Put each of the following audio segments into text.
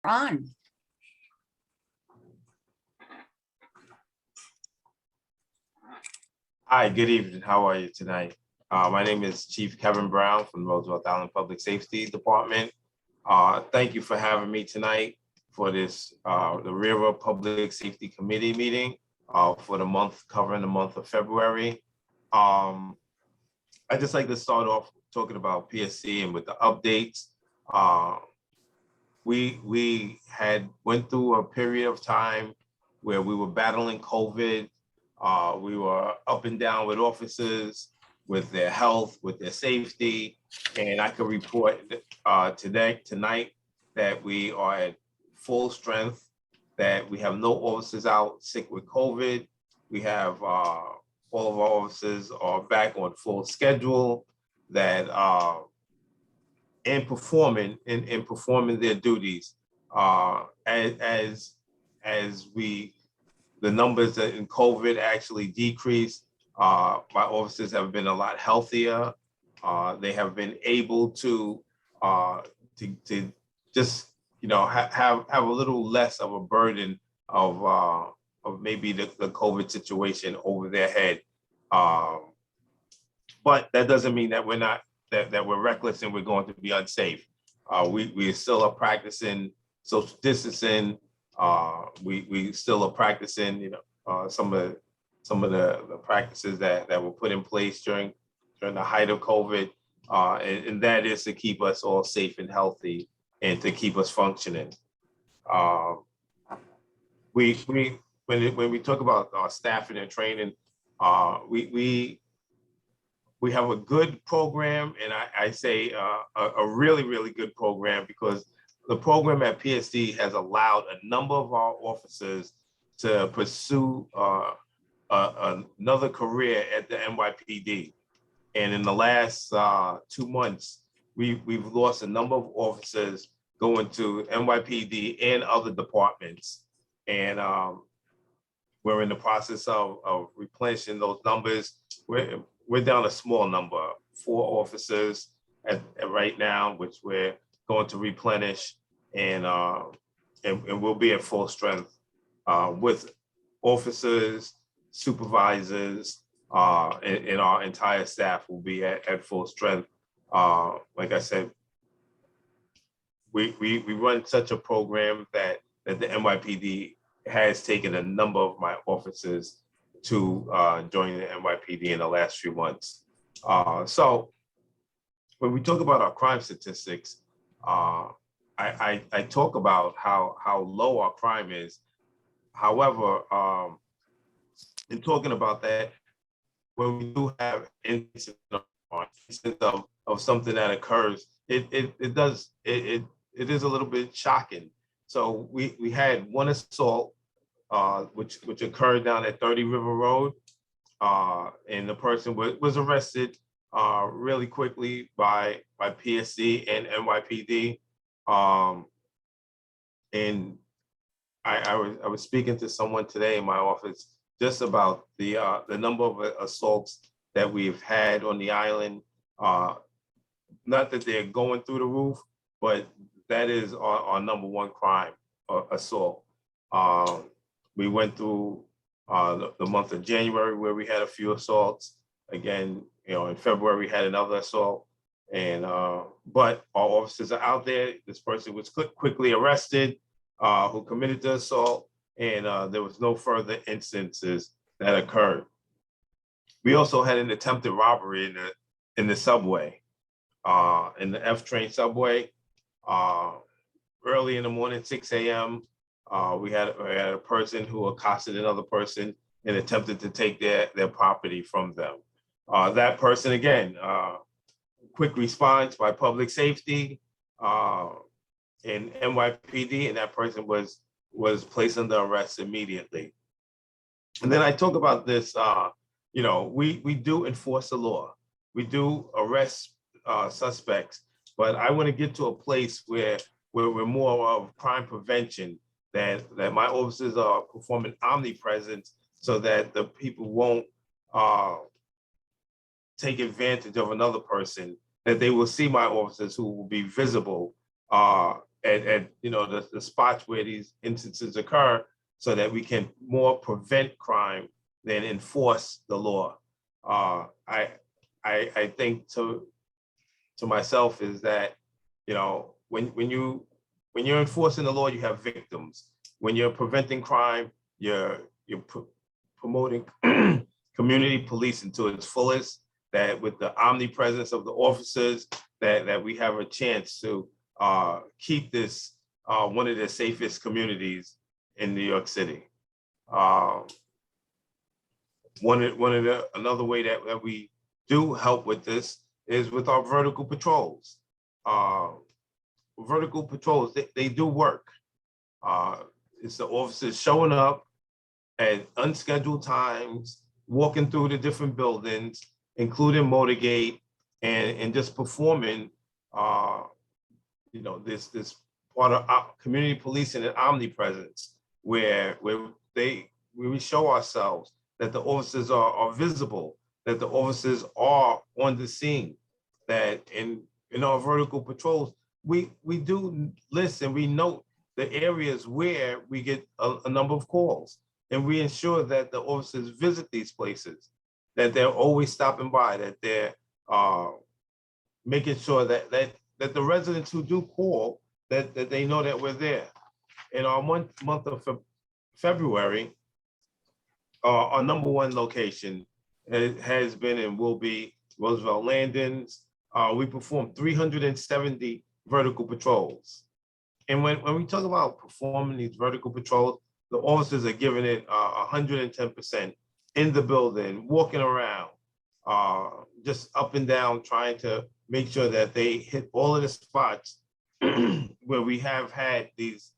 on. Hi, good evening. How are you tonight? My name is Chief Kevin Brown from the Roosevelt Island Public Safety Department. Thank you for having me tonight for this, the RIRA Public Safety Committee meeting for the month, covering the month of February. I'd just like to start off talking about PSC and with the updates. We had went through a period of time where we were battling COVID. We were up and down with officers, with their health, with their safety. And I can report tonight that we are at full strength, that we have no officers out sick with COVID. We have all of our officers are back on full schedule, that in performing their duties the numbers in COVID actually decreased. My officers have been a lot healthier. They have been able to just have a little less of a burden of maybe the COVID situation over their head. But that doesn't mean that we're not that we're reckless and we're going to be unsafe. We still are practicing social distancing. We still are practicing, some of the practices that were put in place during the height of COVID, and that is to keep us all safe and healthy and to keep us functioning. When we talk about staffing and training, we have a good program, and I say a really, really good program, because the program at PSD has allowed a number of our officers to pursue another career at the NYPD. And in the last 2 months, we've lost a number of officers going to NYPD and other departments. And we're in the process of replenishing those numbers. We're down a small number, 4 officers right now, which we're going to replenish, and we'll be at full strength with officers, supervisors, and our entire staff will be at full strength. Like I said, we run such a program that the NYPD has taken a number of my officers to join the NYPD in the last few months. So when we talk about our crime statistics, I talk about how low our crime is. However, in talking about that, when we do have incidents of something that occurs, it is a little bit shocking. So we had one assault which occurred down at 30 River Road, and the person was arrested really quickly by PSC and NYPD. And I was speaking to someone today in my office just about the number of assaults that we've had on the island. Not that they're going through the roof, but that is our number one crime, assault. We went through the month of January where we had a few assaults. Again, in February we had another assault. And but our officers are out there. This person was quickly arrested, who committed the assault, and there was no further instances that occurred. We also had an attempted robbery in the subway, in the F train subway. Early in the morning, 6 a.m., we had a person who accosted another person and attempted to take their property from them. That person, again, quick response by public safety and NYPD, and that person was placed under arrest immediately. And then I talk about this, we do enforce the law. We do arrest suspects, but I want to get to a place where we're more of crime prevention, that my officers are performing omnipresence so that the people won't take advantage of another person, that they will see my officers who will be visible at the spots where these instances occur, so that we can more prevent crime than enforce the law. I think to myself is that, when you're enforcing the law, you have victims. When you're preventing crime, you're promoting community policing to its fullest. That with the omnipresence of the officers, that we have a chance to keep this one of the safest communities in New York City. Another way that we do help with this is with our vertical patrols. Vertical patrols, they do work. It's the officers showing up at unscheduled times, walking through the different buildings, including Motorgate, and just performing, this part of community policing and omnipresence, where we show ourselves that the officers are visible, that the officers are on the scene, that in our vertical patrols, we do list and we note the areas where we get a number of calls, and we ensure that the officers visit these places, that they're always stopping by, that they're making sure that the residents who do call, that they know that we're there. In our month of February, our number one location has been and will be Roosevelt Landings. We performed 370 vertical patrols. And when we talk about performing these vertical patrols, the officers are giving it 110% in the building, walking around, just up and down, trying to make sure that they hit all of the spots where we have had these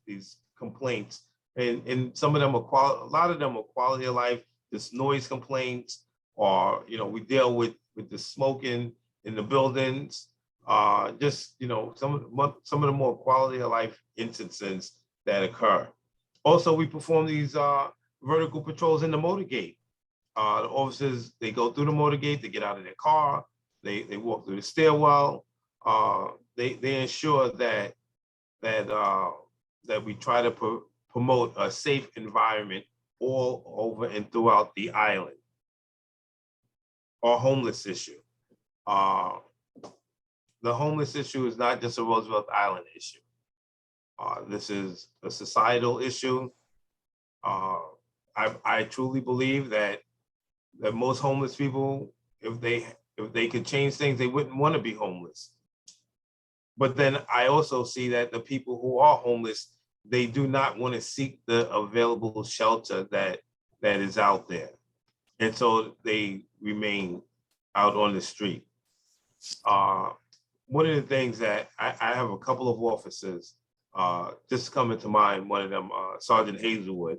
complaints. And some of them are a lot of them are quality of life, this noise complaints, or we deal with the smoking in the buildings, just some of the more quality of life instances that occur. Also, we perform these vertical patrols in the motorgate. The officers, they go through the motorgate, they get out of their car, they walk through the stairwell. They ensure that we try to promote a safe environment all over and throughout the island. Our homeless issue. The homeless issue is not just a Roosevelt Island issue. This is a societal issue. I truly believe that most homeless people, if they could change things, they wouldn't want to be homeless. But then I also see that the people who are homeless, they do not want to seek the available shelter that is out there. And so they remain out on the street. One of the things that I have a couple of officers, just coming to mind, one of them, Sergeant Hazelwood,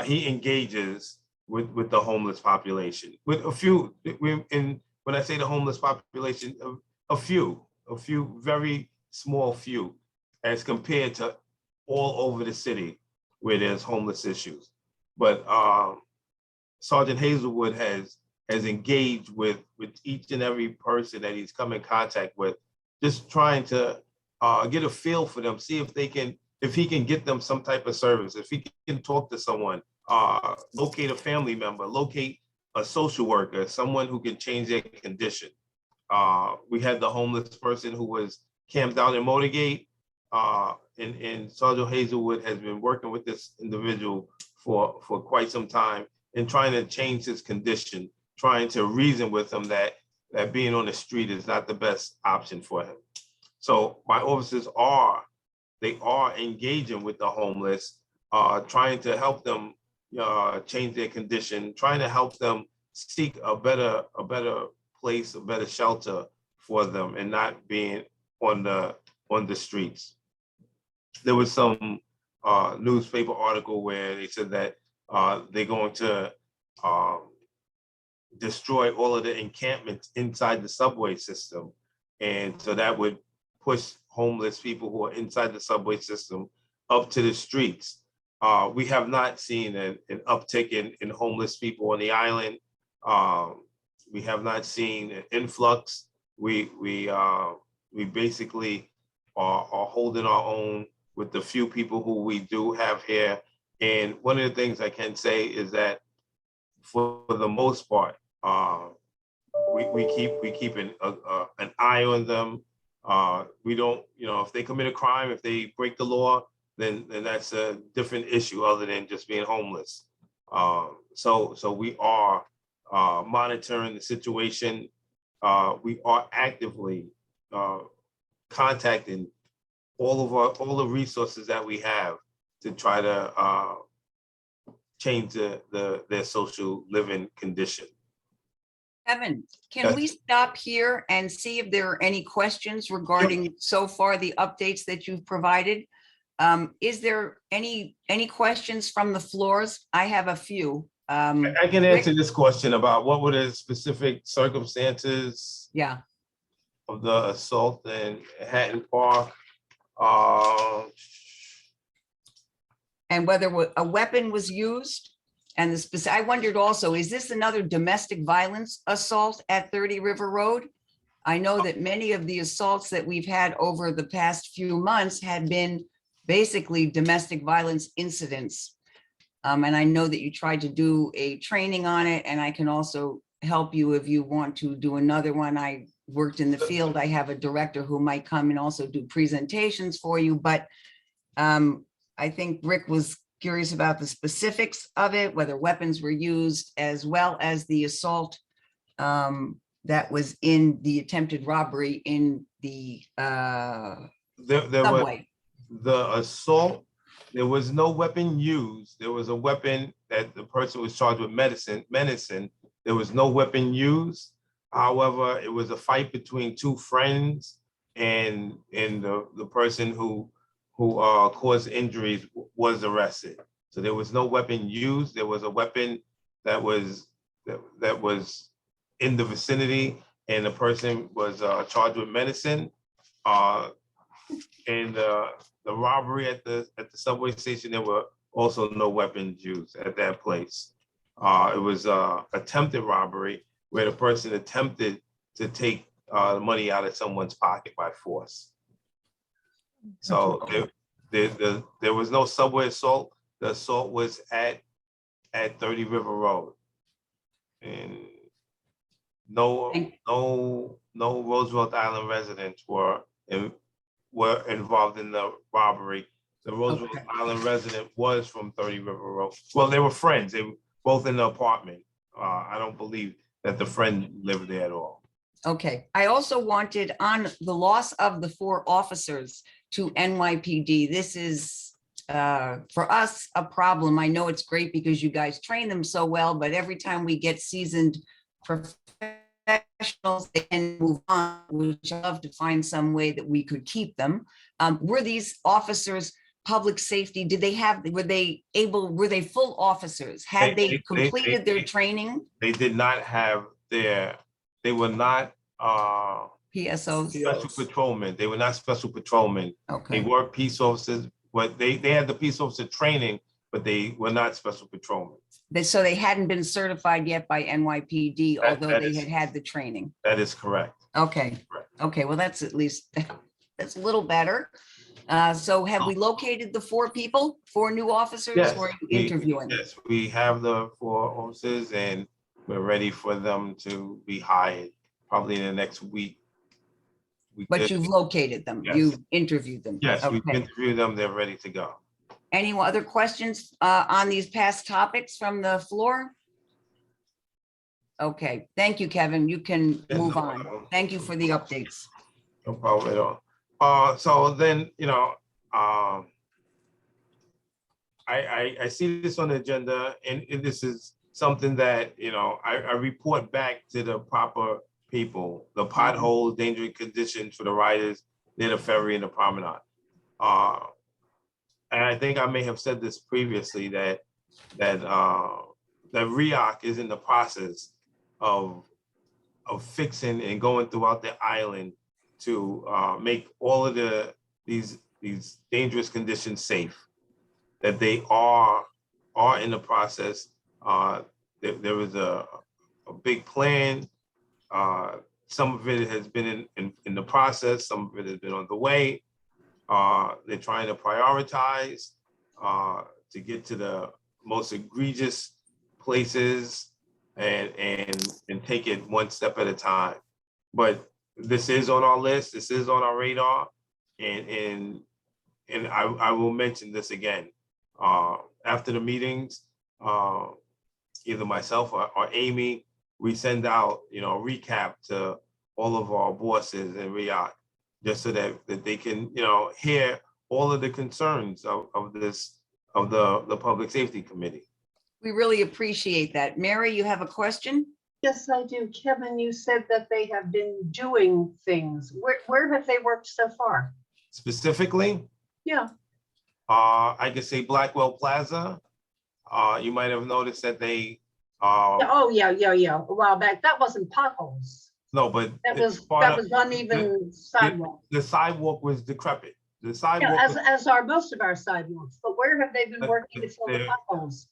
he engages with the homeless population, with a few, and when I say the homeless population, a few very small few, as compared to all over the city where there's homeless issues. But Sergeant Hazelwood has engaged with each and every person that he's come in contact with, just trying to get a feel for them, see if he can get them some type of service, if he can talk to someone, locate a family member, locate a social worker, someone who can change their condition. We had the homeless person who was camped out in Motorgate, and Sergeant Hazelwood has been working with this individual for quite some time and trying to change his condition, trying to reason with him that being on the street is not the best option for him. So my officers are engaging with the homeless, trying to help them change their condition, trying to help them seek a better place, a better shelter for them, and not being on the streets. There was some newspaper article where they said that they're going to destroy all of the encampments inside the subway system. And so that would push homeless people who are inside the subway system up to the streets. We have not seen an uptick in homeless people on the island. We have not seen an influx. We basically are holding our own with the few people who we do have here. And one of the things I can say is that for the most part, we keep an eye on them. We don't, if they commit a crime, if they break the law, then that's a different issue other than just being homeless. So we are monitoring the situation. We are actively contacting all the resources that we have to try to change their social living condition. Kevin, can we stop here and see if there are any questions regarding so far the updates that you've provided? Is there any questions from the floors? I have a few. I can answer this question about what were the specific circumstances of the assault in Hatton Park. And whether a weapon was used. And I wondered also, is this another domestic violence assault at 30 River Road? I know that many of the assaults that we've had over the past few months had been basically domestic violence incidents. And I know that you tried to do a training on it, and I can also help you if you want to do another one. I worked in the field. I have a director who might come and also do presentations for you, but I think Rick was curious about the specifics of it, whether weapons were used, as well as the assault that was in the attempted robbery in the subway. The assault, there was no weapon used. There was a weapon that the person was charged with menacing. There was no weapon used. However, it was a fight between two friends, and the person who caused injuries was arrested. So there was no weapon used. There was a weapon that was in the vicinity, and the person was charged with menacing. And the robbery at the subway station, there were also no weapons used at that place. It was attempted robbery where the person attempted to take the money out of someone's pocket by force. So there was no subway assault. The assault was at 30 River Road, and no Roosevelt Island residents were involved in the robbery. The Roosevelt Island resident was from 30 River Road. Well, they were friends. They were both in the apartment. I don't believe that the friend lived there at all. Okay. I also wanted, on the loss of the 4 officers to NYPD, this is for us a problem. I know it's great because you guys train them so well, but every time we get seasoned professionals and move on, we'd love to find some way that we could keep them. Were these officers public safety? Were they full officers? Had they completed their training? They did not have they were not PSOs? Special patrolmen. They were not special patrolmen. Okay. They were peace officers, but they had the peace officer training, but they were not special patrolmen. So they hadn't been certified yet by NYPD, although they had the training. That is correct. Okay. Correct. Okay. Well, that's at least, that's a little better. So have we located the 4 people, 4 new officers? Yes, or are you interviewing? Yes, we have the 4 officers, and we're ready for them to be hired probably in the next week. But you've located them. Yes. You've interviewed them. Yes, okay. we've interviewed them. They're ready to go. Any other questions on these past topics from the floor? Okay, thank you, Kevin. You can move on. Thank you for the updates. No problem at all. So then, I see this on the agenda, and this is something that, I report back to the proper people, the potholes, dangerous conditions for the riders near the ferry and the promenade. And I think I may have said this previously, that RIOC is in the process of fixing and going throughout the island to make all of these dangerous conditions safe. That they are in the process. There was a big plan. Some of it has been in the process. Some of it has been on the way. They're trying to prioritize to get to the most egregious places and take it one step at a time. But this is on our list. This is on our radar, and I will mention this again after the meetings. Either myself or Amy, we send out a recap to all of our bosses in RIOC, just so that they can hear all of the concerns of the Public Safety Committee. We really appreciate that. Mary, you have a question? Yes, I do. Kevin, you said that they have been doing things. Where have they worked so far? Specifically, Yeah. I could say Blackwell Plaza. You might have noticed that they. Oh, yeah. A while back. That wasn't potholes. No, but That was uneven sidewalk. The sidewalk was decrepit. The sidewalk. Yeah, as are most of our sidewalks. But where have they been working to fill the potholes?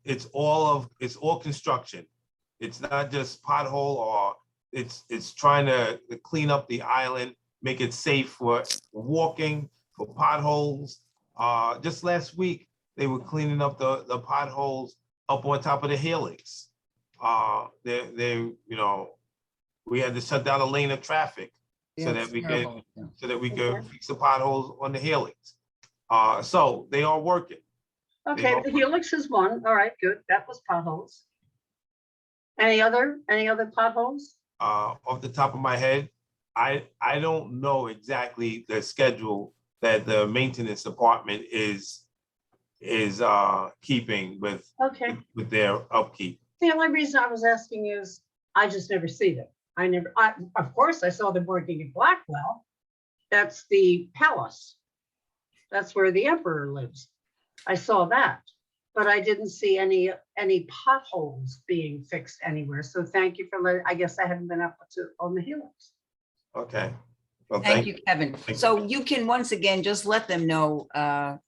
It's all construction. It's not just pothole, or it's trying to clean up the island, make it safe for walking, for potholes. Just last week, they were cleaning up the potholes up on top of the helix. We had to shut down a lane of traffic so that we could fix the potholes on the helix. So they are working. Okay, the helix is one. All right, good. That was potholes. Any other potholes? Off the top of my head, I don't know exactly the schedule that the maintenance department is keeping with their upkeep. The only reason I was asking is I just never see them. Of course, I saw them working at Blackwell. That's the palace. That's where the emperor lives. I saw that, but I didn't see any potholes being fixed anywhere. So thank you for letting. I guess I haven't been up on the helix. Okay. Well, Thank you, Kevin. So you can once again just let them know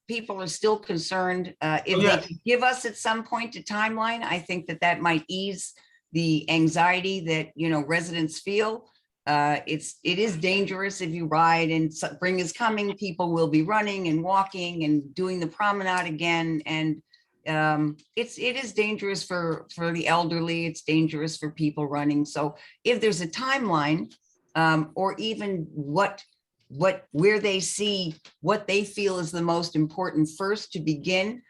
people are still concerned. If they could give us at some point a timeline, I think that might ease the anxiety that residents feel. It is dangerous if you ride and spring is coming. People will be running and walking and doing the promenade again, and it is dangerous for the elderly. It's dangerous for people running. So if there's a timeline, or even where they see what they feel is the most important first to begin,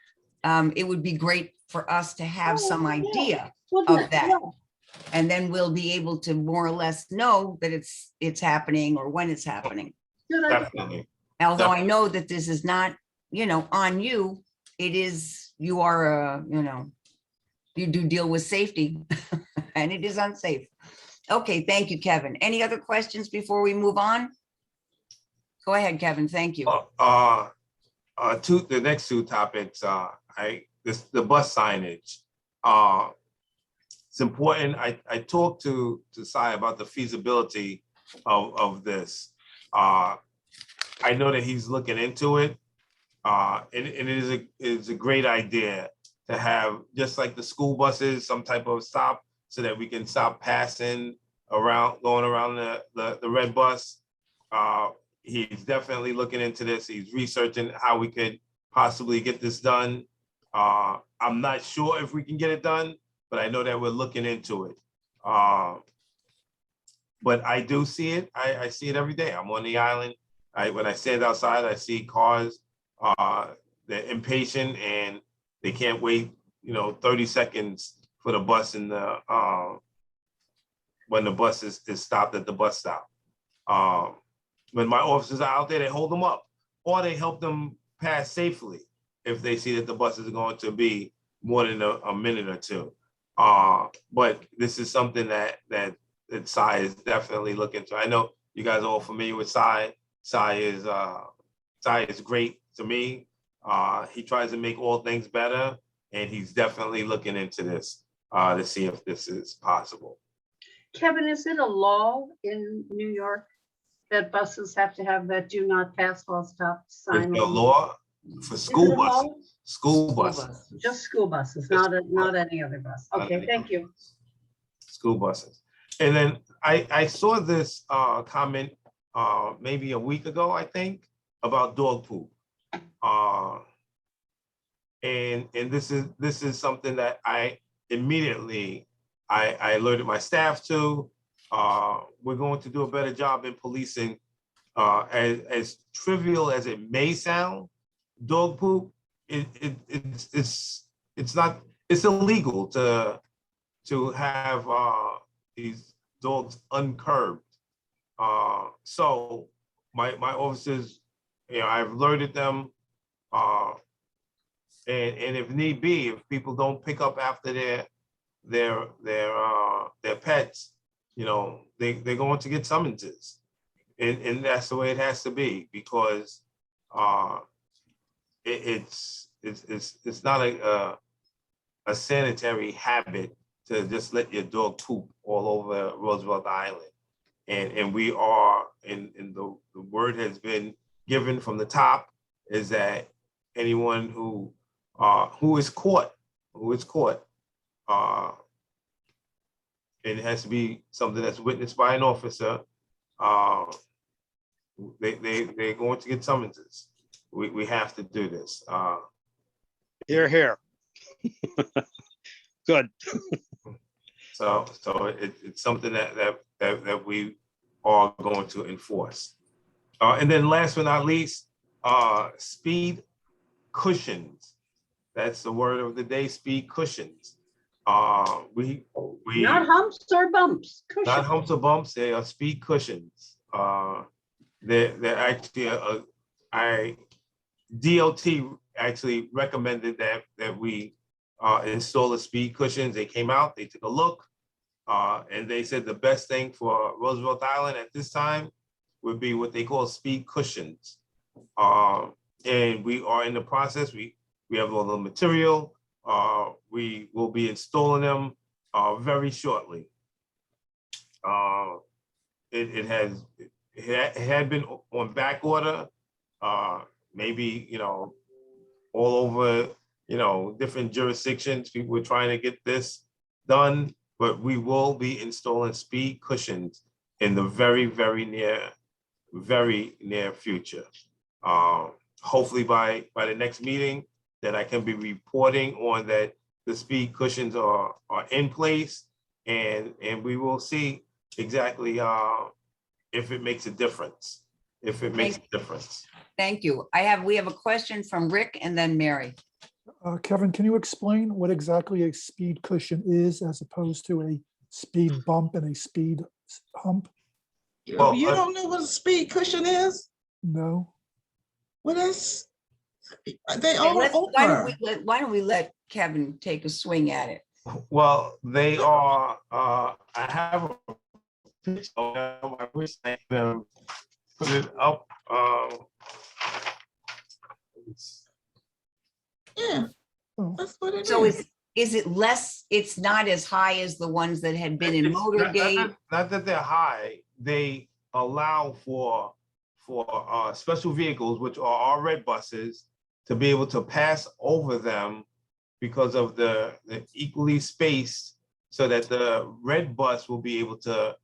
it would be great for us to have some idea of that. And then we'll be able to more or less know that it's happening or when it's happening. Definitely. Although I know that this is not, on you, it is, you are, you do deal with safety and it is unsafe. Okay, thank you, Kevin. Any other questions before we move on? Go ahead, Kevin. Thank you. The next two topics, the bus signage. It's important. I talked to Sai about the feasibility of this. I know that he's looking into it, and it is a great idea to have, just like the school buses, some type of stop so that we can stop passing around, going around the red bus. He's definitely looking into this. He's researching how we could possibly get this done. I'm not sure if we can get it done, but I know that we're looking into it. But I do see it. I see it every day. I'm on the island. When I stand outside, I see cars. They're impatient and they can't wait, 30 seconds for the bus and when the bus is stopped at the bus stop. When my officers are out there, they hold them up or they help them pass safely if they see that the bus is going to be more than a minute or two. But this is something that Sai is definitely looking to. I know you guys are all familiar with Sai. Sai is great to me. He tries to make all things better, and he's definitely looking into this to see if this is possible. Kevin, is it a law in New York that buses have to have that do not pass while stopped sign? There's no law for school buses. School buses. Just school buses, not any other bus. Okay, thank you. School buses. And then I saw this comment maybe a week ago, I think, about dog poop. And this is something that I immediately I alerted my staff to. We're going to do a better job in policing. As trivial as it may sound, dog poop, it's not, it's illegal to have these dogs uncurbed. So my officers, I've alerted them, and if need be, if people don't pick up after their pets, they're going to get summonses. And that's the way it has to be, because it's not a sanitary habit to just let your dog poop all over Roosevelt Island. And we are, and the word has been given from the top, is that anyone who is caught, it has to be something that's witnessed by an officer. They're going to get summonses. We have to do this. Hear, hear. Good. So it's something that we are going to enforce. And then last but not least, speed cushions. That's the word of the day, speed cushions. We Not humps or bumps. not Cushion. humps or bumps, they are speed cushions. They're actually DOT actually recommended that we install the speed cushions. They came out, they took a look, and they said the best thing for Roosevelt Island at this time would be what they call speed cushions. And we are in the process. We have all the material. We will be installing them very shortly. It had been on back order, maybe, all over, different jurisdictions. People were trying to get this done, but we will be installing speed cushions in the very, very near future. Hopefully by the next meeting, that I can be reporting on that the speed cushions are in place, and we will see exactly if it makes a difference. Thank you. We have a question from Rick and then Mary. Kevin, can you explain what exactly a speed cushion is as opposed to a speed bump and a speed hump? Well, You don't know what a speed cushion is? No. Well, they Hey, all over. why don't we let Kevin take a swing at it? Well, they are, I have a picture of them. I wish I could put it up. Yeah, Oh. that's what it So is. is it less, it's not as high as the ones that had been in It's Motorgate? not that they're high, they allow for special vehicles, which are our red buses, to be able to pass over them because of the equally spaced, so that the red bus will be able to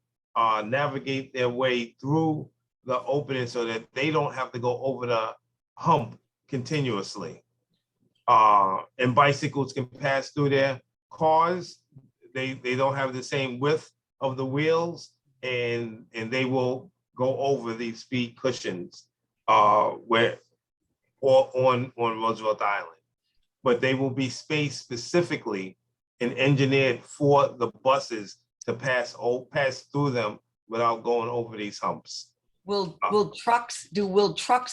navigate their way through the opening so that they don't have to go over the hump continuously. And bicycles can pass through there. Cars, they don't have the same width of the wheels, and they will go over these speed cushions on Roosevelt Island. But they will be spaced specifically and engineered for the buses to pass through them without going over these humps. Will trucks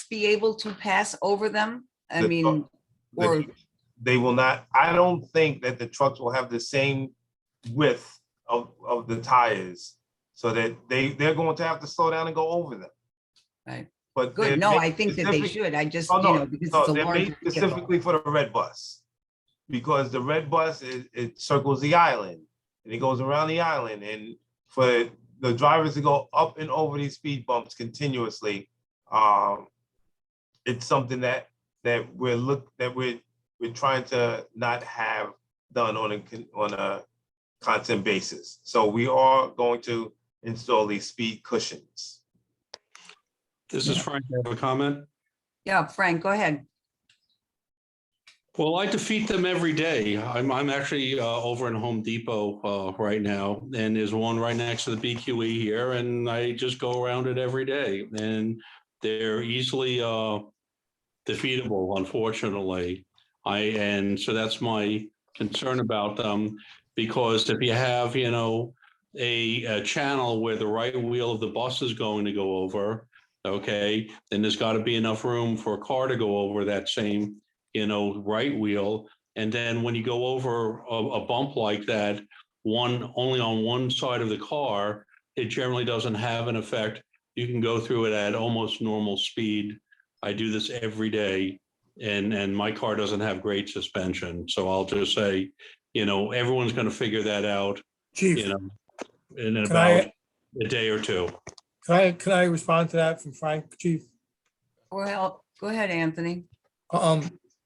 be able to pass over them? I The mean, or They will not. I don't think that the trucks will have the same width of the tires, so that they're going to have to slow down and go over them. right. But Good. they're No, made I think that they specific- should. I just, Oh, no, because no, it's a they're larger made vehicle. specifically for the red bus, because the red bus it circles the island and it goes around the island, and for the drivers to go up and over these speed bumps continuously, it's something that we're trying to not have done on a constant basis. So we are going to install these speed cushions. This is Frank. I have a comment. Yeah, Frank, go ahead. Well, I defeat them every day. I'm actually over in Home Depot right now, and there's one right next to the BQE here, and I just go around it every day, and they're easily defeatable, unfortunately. And so that's my concern about them, because if you have, a channel where the right wheel of the bus is going to go over, okay, then there's got to be enough room for a car to go over that same, right wheel. And then when you go over a bump like that, only on one side of the car, it generally doesn't have an effect. You can go through it at almost normal speed. I do this every day, and my car doesn't have great suspension. So I'll just say, everyone's going to figure that out, Chief, in Can about I- a day or two. can I respond to that from Frank, Chief? Well, go ahead, Anthony.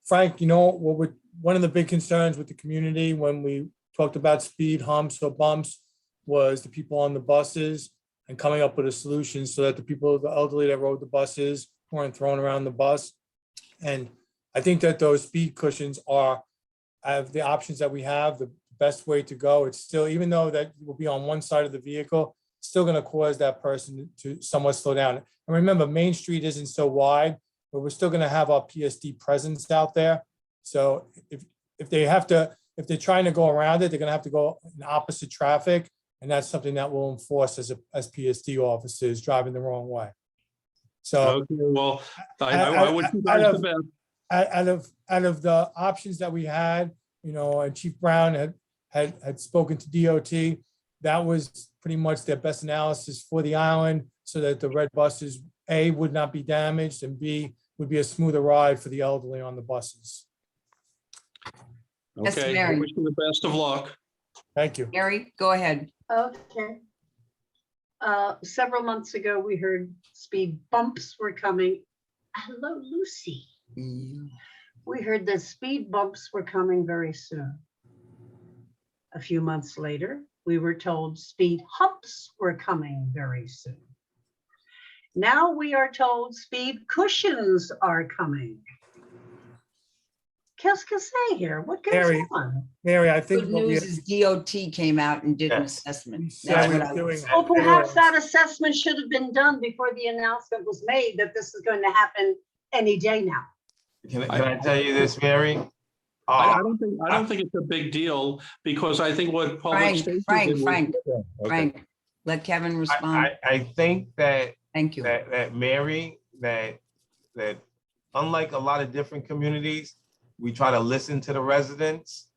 Frank, one of the big concerns with the community when we talked about speed humps or bumps was the people on the buses and coming up with a solution so that the elderly that rode the buses weren't thrown around the bus. And I think that those speed cushions are, of the options that we have, the best way to go. It's still, even though that will be on one side of the vehicle, it's still going to cause that person to somewhat slow down. And remember, Main Street isn't so wide, but we're still going to have our PSD presence out there. So if they're trying to go around it, they're going to have to go in opposite traffic. And that's something that we'll enforce as PSD officers driving the wrong way. So Okay, well, I would suggest the best. out of the options that we had, and Chief Brown had spoken to DOT, that was pretty much their best analysis for the island, so that the red buses, A, would not be damaged, and B, would be a smoother ride for the elderly on the buses. Yes, Okay, I Mary. wish you the best of luck. Thank you. Mary, go ahead. Okay. Several months ago, we heard speed bumps were coming. Hello, Lucy. We heard that speed bumps were coming very soon. A few months later, we were told speed humps were coming very soon. Now we are told speed cushions are coming. Qu'est-ce que c'est here? What goes Mary, on? Mary, I think Good what we news is DOT came out and did an Yes. assessment. we That's said we what were I doing. was. Oh, perhaps that assessment should have been done before the announcement was made that this is going to happen any day now. Can I tell you this, Mary? I don't think it's a big deal, because I think what public safety did was- Frank, Okay. Frank, let Kevin respond. I think that Thank you. that Mary, that unlike a lot of different communities, we try to listen to the residents,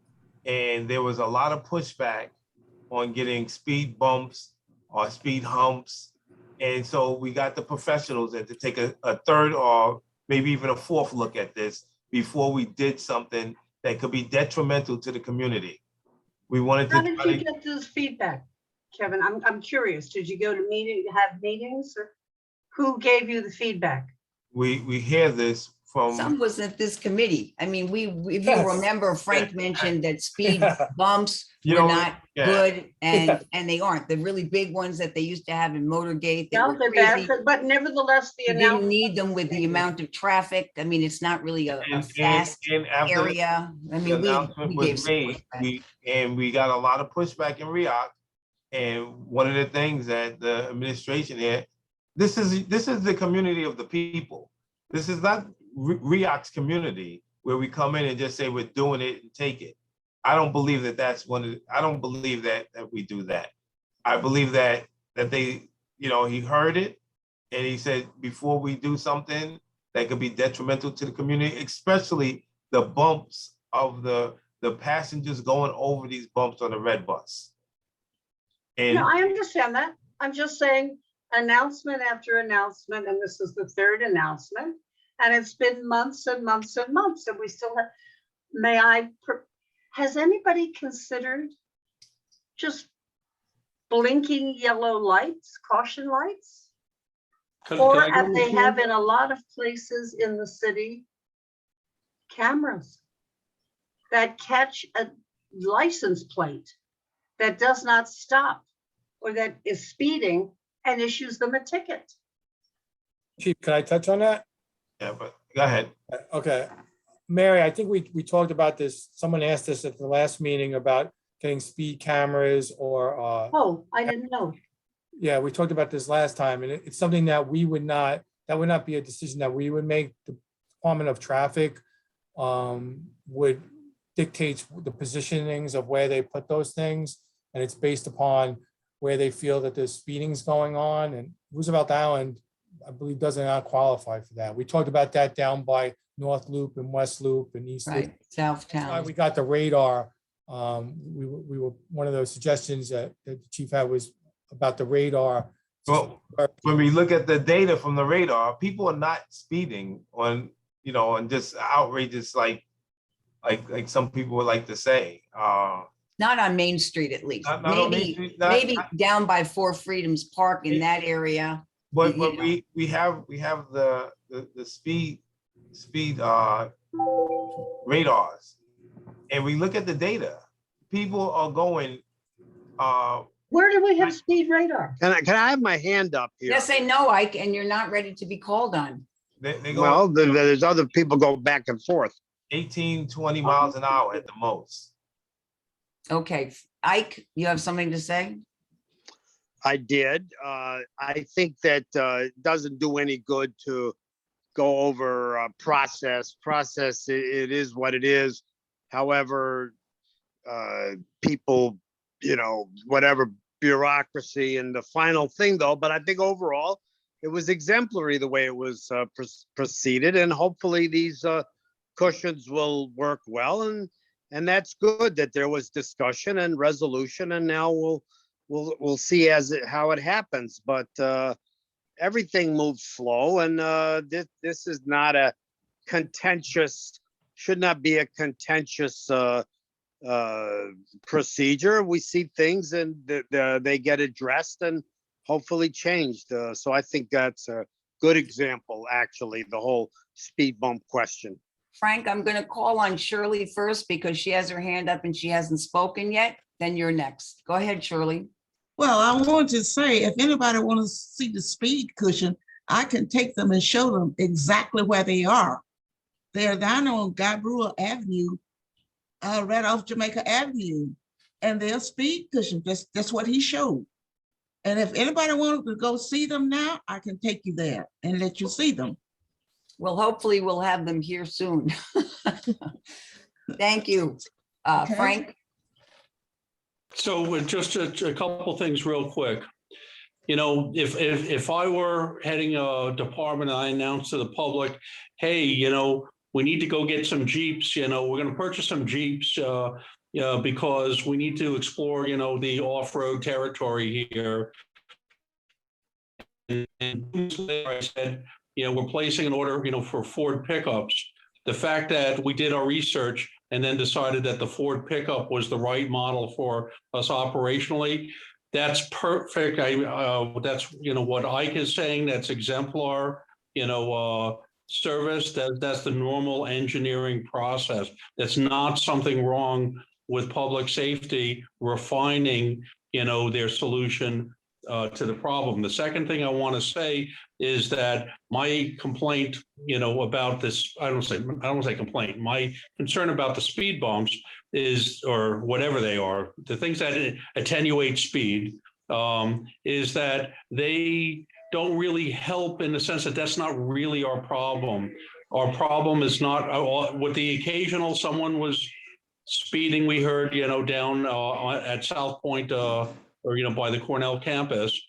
and there was a lot of pushback on getting speed bumps or speed humps. And so we got the professionals to take a third or maybe even a fourth look at this before we did something that could be detrimental to the community. We wanted How to did try you to- get this feedback, Kevin? I'm curious. Did you go to have meetings, or who gave you the feedback? we hear this from. Some was at this committee. I mean, if you Yes. remember, Frank mentioned that speed bumps You were know, not yeah. good, and they aren't. The really big ones that they used to have in Motorgate that No, were they're crazy. bad, but nevertheless, the You didn't announcement. need them with the amount of traffic. I mean, it's not really a fast and after area. I the mean, announcement we gave was some made, pushback. we got a lot of pushback in RIOC. And one of the things that the administration here, this is the community of the people. This is not RIOC's community where we come in and just say we're doing it and take it. I don't believe that I don't believe that we do that. I believe that they, he heard it and he said, before we do something that could be detrimental to the community, especially the bumps of the passengers going over these bumps on the red bus. And No, I understand that. I'm just saying announcement after announcement, and this is the third announcement. And it's been months and months and months, and we still have, has anybody considered just blinking yellow lights, caution lights? Could Or I go as they with have you? in a lot of places in the city, cameras that catch a license plate that does not stop or that is speeding and issues them a ticket. Chief, can I touch on that? Yeah, but go ahead. Okay. Mary, I think we talked about this. Someone asked us at the last meeting about getting speed cameras or, Oh, I didn't know. yeah, we talked about this last time, and it's something that that would not be a decision that we would make. The Department of Traffic would dictate the positionings of where they put those things, and it's based upon where they feel that there's speeding's going on, and Roosevelt Island, I believe, does not qualify for that. We talked about that down by North Loop and West Loop and East Loop. Right, That's why Southtown. we got the radar. We were, one of those suggestions that the chief had was about the radar. Well, when we look at the data from the radar, people are not speeding on, you know, on just outrageous, like some people would like to say. Not on Main Street, at least. Not on Main Maybe, Street, maybe down by Four Freedoms Park in that area. But you know. we have the speed radars, and we look at the data. People are going. Where do we have speed radar? Can I have my hand up here? Yes, I know, Ike, and you're not ready to be called on. They go Well, there's other people go back and forth. 18, 20 miles an hour at the most. Okay, Ike, you have something to say? I did. I think that it doesn't do any good to go over process. Process, it is what it is. However, people, you know, whatever bureaucracy and the final thing though, but I think overall it was exemplary the way it was proceeded, and hopefully these cushions will work well, and that's good that there was discussion and resolution, and now we'll see how it happens, but everything moves slow, and this is not a contentious, should not be a contentious procedure. We see things and they get addressed and hopefully changed. So I think that's a good example, actually, the whole speed bump question. Frank, I'm going to call on Shirley first because she has her hand up and she hasn't spoken yet. Then you're next. Go ahead, Shirley. Well, I want to say, if anybody wants to see the speed cushion, I can take them and show them exactly where they are. They're down on Gabriel Avenue, right off Jamaica Avenue, and they're speed cushion. That's what he showed. And if anybody wanted to go see them now, I can take you there and let you see them. Well, hopefully we'll have them here soon. Thank you. Okay. Frank? So just a couple things real quick. You know, if I were heading a department and I announced to the public, hey, you know, we need to go get some Jeeps, you know, we're going to purchase some Jeeps because we need to explore, you know, the off-road territory here. And I said, you know, we're placing an order, you know, for Ford pickups. The fact that we did our research and then decided that the Ford pickup was the right model for us operationally, that's perfect. That's, you know, what Ike is saying, that's exemplar, you know, service. That's the normal engineering process. That's not something wrong with public safety refining, you know, their solution to the problem. The second thing I want to say is that my complaint, you know, about this, I don't say complaint, my concern about the speed bumps is, or whatever they are, the things that attenuate speed, is that they don't really help, in the sense that that's not really our problem. Our problem is not with the occasional someone was speeding, we heard, you know, down at South Point, or, you know, by the Cornell campus.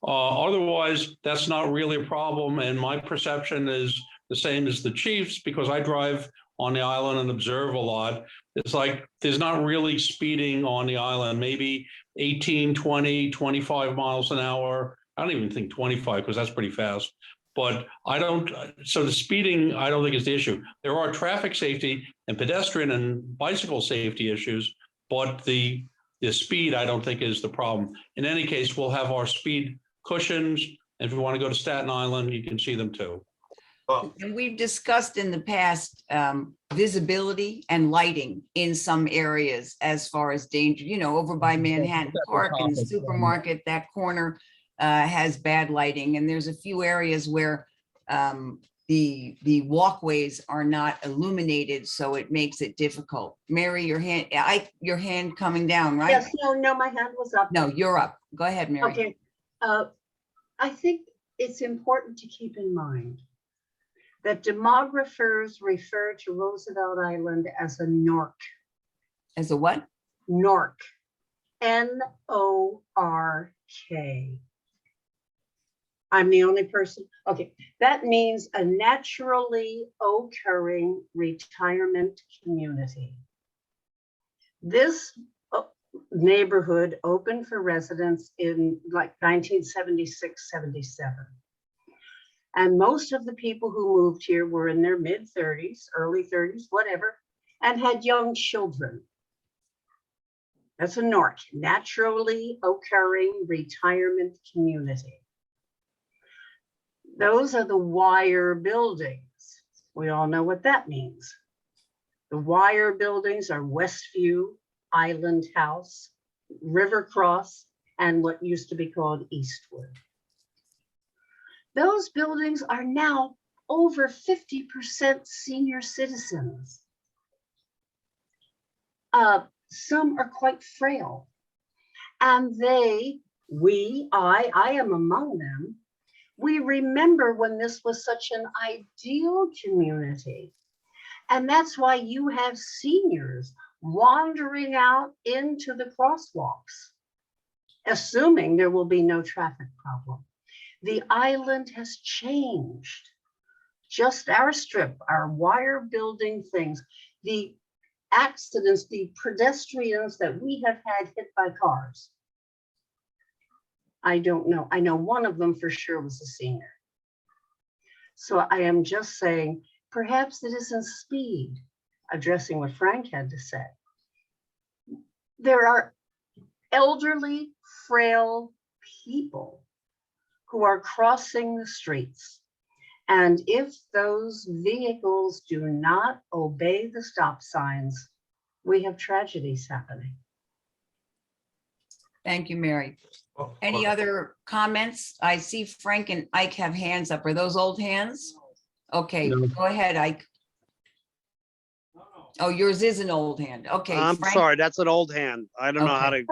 Otherwise, that's not really a problem. And my perception is the same as the chief's, because I drive on the island and observe a lot. It's like, there's not really speeding on the island, maybe 18, 20, 25 miles an hour. I don't even think 25, because that's pretty fast. But so the speeding, I don't think is the issue. There are traffic safety and pedestrian and bicycle safety issues, but the speed, I don't think, is the problem. In any case, we'll have our speed cushions. And if you want to go to Staten Island, you can see them too. And we've discussed in the past visibility and lighting in some areas as far as danger, you know, over by Manhattan Park and the supermarket, that corner has bad lighting. And there's a few areas where the walkways are not illuminated, so it makes it difficult. Mary, your hand coming down, right? Yes, no, my hand was up. No, you're up. Go ahead, Mary. Okay. I think it's important to keep in mind that demographers refer to Roosevelt Island as a NORC. As a what? NORC. N-O-R-K. I'm the only person. Okay, that means a naturally occurring retirement community. This neighborhood opened for residents in like 1976, 77. And most of the people who moved here were in their mid 30s, early 30s, whatever, and had young children. That's a NORC, naturally occurring retirement community. Those are the wire buildings. We all know what that means. The wire buildings are Westview, Island House, River Cross, and what used to be called Eastwood. Those buildings are now over 50% senior citizens. Some are quite frail. And I am among them, we remember when this was such an ideal community. And that's why you have seniors wandering out into the crosswalks, assuming there will be no traffic problem. The island has changed. Just our strip, our wire building things, the accidents, the pedestrians that we have had hit by cars. I don't know. I know one of them for sure was a senior. So I am just saying, perhaps it isn't speed, addressing what Frank had to say. There are elderly, frail people who are crossing the streets. And if those vehicles do not obey the stop signs, we have tragedies happening. Thank you, Mary. Any other comments? I see Frank and Ike have hands up. Are those old hands? Okay, No. go ahead, Ike. Oh, yours is an old hand. Okay. I'm Frank- sorry, that's an old hand. I don't know how to,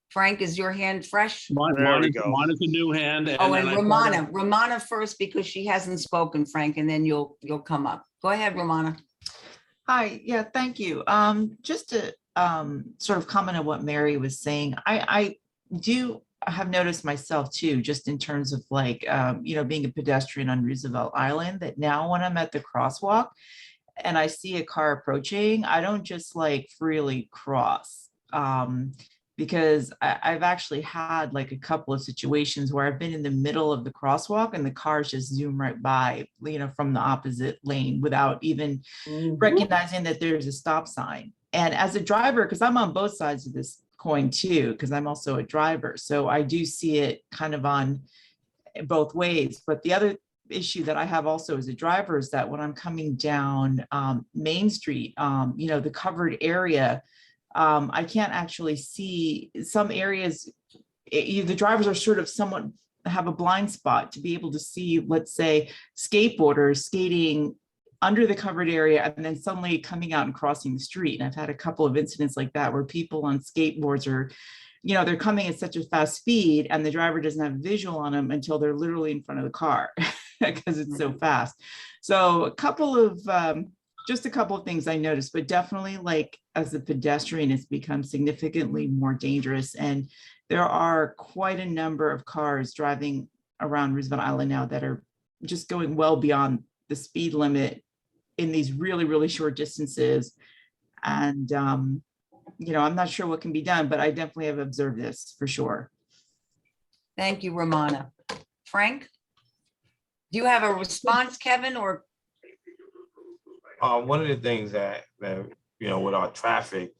Frank, is your hand fresh? There we go. Mine is a new hand. Oh, then and I- Romana first, because she hasn't spoken, Frank, and then you'll come up. Go ahead, Romana. Hi, yeah, thank you. Just to sort of comment on what Mary was saying, I do have noticed myself too, just in terms of like, being a pedestrian on Roosevelt Island, that now when I'm at the crosswalk and I see a car approaching, I don't just like freely cross. Because I've actually had like a couple of situations where I've been in the middle of the crosswalk and the cars just zoom right by, from the opposite lane without even recognizing that there's a stop sign. And as a driver, because I'm on both sides of this coin too, because I'm also a driver, so I do see it kind of on both ways. But the other issue that I have also as a driver is that when I'm coming down Main Street, the covered area, I can't actually see some areas. The drivers are sort of somewhat have a blind spot to be able to see, let's say, skateboarders skating under the covered area and then suddenly coming out and crossing the street. And I've had a couple of incidents like that where people on skateboards are, they're coming at such a fast speed and the driver doesn't have visual on them until they're literally in front of the car because it's so fast. So just a couple of things I noticed, but definitely like as a pedestrian, it's become significantly more dangerous. And there are quite a number of cars driving around Roosevelt Island now that are just going well beyond the speed limit in these really, really short distances. And, I'm not sure what can be done, but I definitely have observed this for sure. Thank you, Romana. Frank? Do you have a response, Kevin, or? One of the things that with our traffic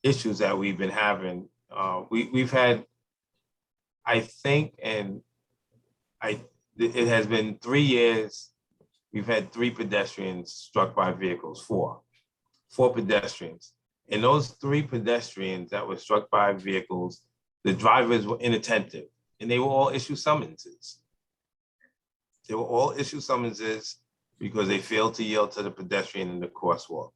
issues that we've been having, we've had, I think, it has been 3 years, we've had 3 pedestrians struck by vehicles, 4 pedestrians. And those 3 pedestrians that were struck by vehicles, the drivers were inattentive and they were all issued summonses. They were all issued summonses because they failed to yield to the pedestrian in the crosswalk.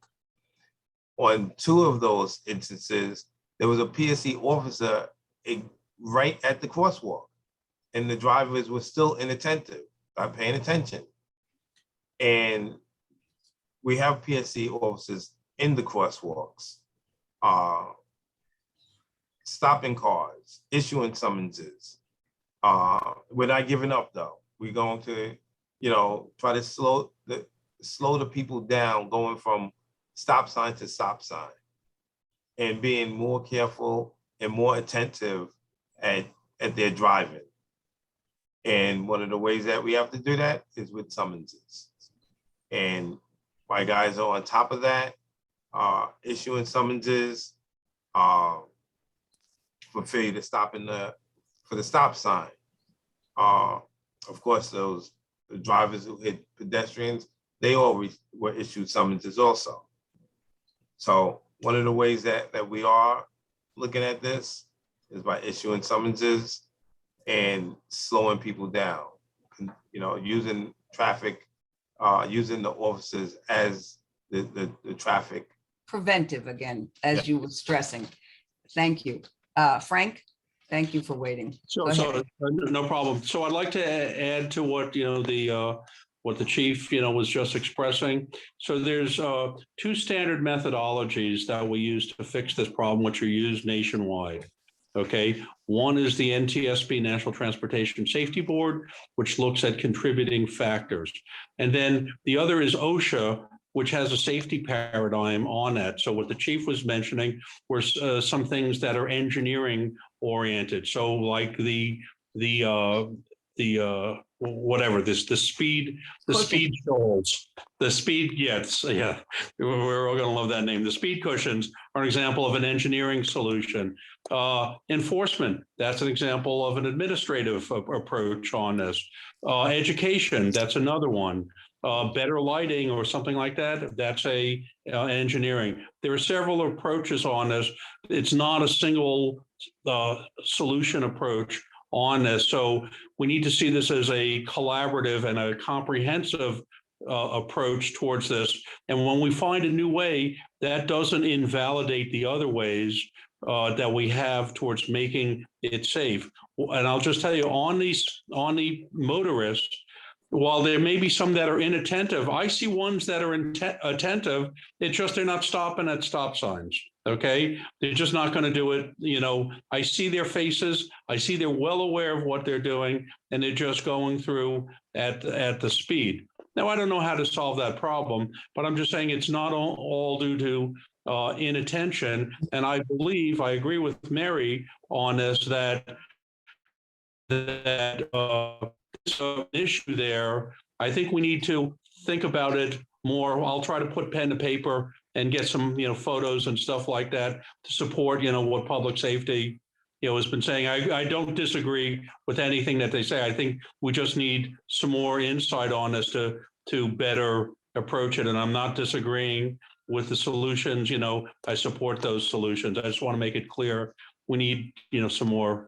On 2 of those instances, there was a PSC officer right at the crosswalk, and the drivers were still inattentive, not paying attention. And we have PSC officers in the crosswalks, stopping cars, issuing summonses. We're not giving up though. We're going to, try to slow the people down going from stop sign to stop sign, and being more careful and more attentive at their driving. And one of the ways that we have to do that is with summonses. And my guys are on top of that, issuing summonses for failure to stop for the stop sign. Of course, the drivers who hit pedestrians, they always were issued summonses also. So one of the ways that we are looking at this is by issuing summonses and slowing people down, using traffic, using the officers as the traffic. Preventive again, as you were stressing. Thank you. Frank, thank you for waiting. So, Go ahead. no problem. So I'd like to add to what, what the chief, was just expressing. So there's 2 standard methodologies that we use to fix this problem, which are used nationwide. Okay, one is the NTSB, National Transportation Safety Board, which looks at contributing factors. And then the other is OSHA, which has a safety paradigm on that. So what the chief was mentioning were some things that are engineering oriented. So like the speed shoals, we're all gonna love that name. The speed cushions are an example of an engineering solution. Enforcement, that's an example of an administrative approach on this. Education, that's another one. Better lighting or something like that, that's engineering. There are several approaches on this. It's not a single solution approach on this. So we need to see this as a collaborative and a comprehensive approach towards this. And when we find a new way, that doesn't invalidate the other ways that we have towards making it safe. And I'll just tell you, on the motorists, while there may be some that are inattentive, I see ones that are attentive. It's just they're not stopping at stop signs. Okay, they're just not going to do it. I see their faces. I see they're well aware of what they're doing, and they're just going through at the speed. Now, I don't know how to solve that problem, but I'm just saying it's not all due to inattention. And I agree with Mary on this, that it's an issue there. I think we need to think about it more. I'll try to put pen to paper and get some, photos and stuff like that to support, what public safety, has been saying. I don't disagree with anything that they say. I think we just need some more insight on this to better approach it. And I'm not disagreeing with the solutions. I support those solutions. I just want to make it clear we need, some more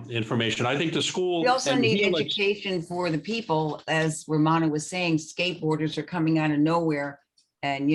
information. I think the school. We also need education for the people. As Romana was saying, skateboarders are coming out of nowhere and,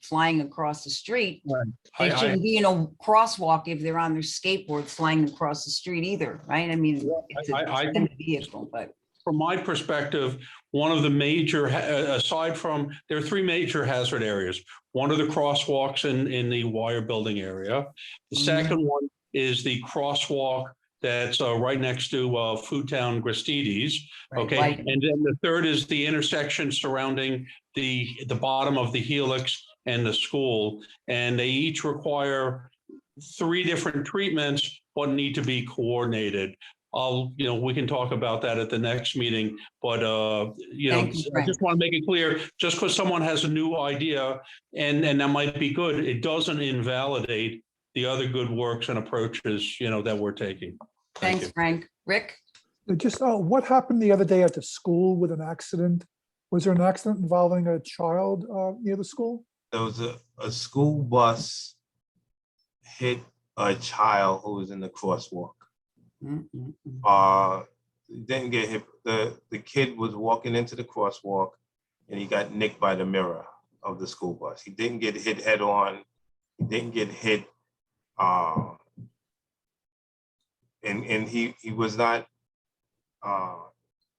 flying across the street. Right. They shouldn't be in a crosswalk if they're on their skateboard flying across the street either, right? I mean, it's a vehicle, but. From my perspective, one of the major, aside from, there are 3 major hazard areas. One are the crosswalks in the wire building area. The second one is the crosswalk that's right next to Foodtown Gristides. Okay, right. And then the third is the intersection surrounding the bottom of the helix and the school. And they each require 3 different treatments, but need to be coordinated. We can talk about that at the next meeting, but, I just want to make it clear, just because someone has a new idea and that might be good, it doesn't invalidate the other good works and approaches, that we're taking. Thanks, Frank. Rick? Just, what happened the other day at the school with an accident? Was there an accident involving a child near the school? There was a school bus hit a child who was in the crosswalk. didn't get hit. The kid was walking into the crosswalk and he got nicked by the mirror of the school bus. He didn't get hit head on. He didn't get hit. And he was not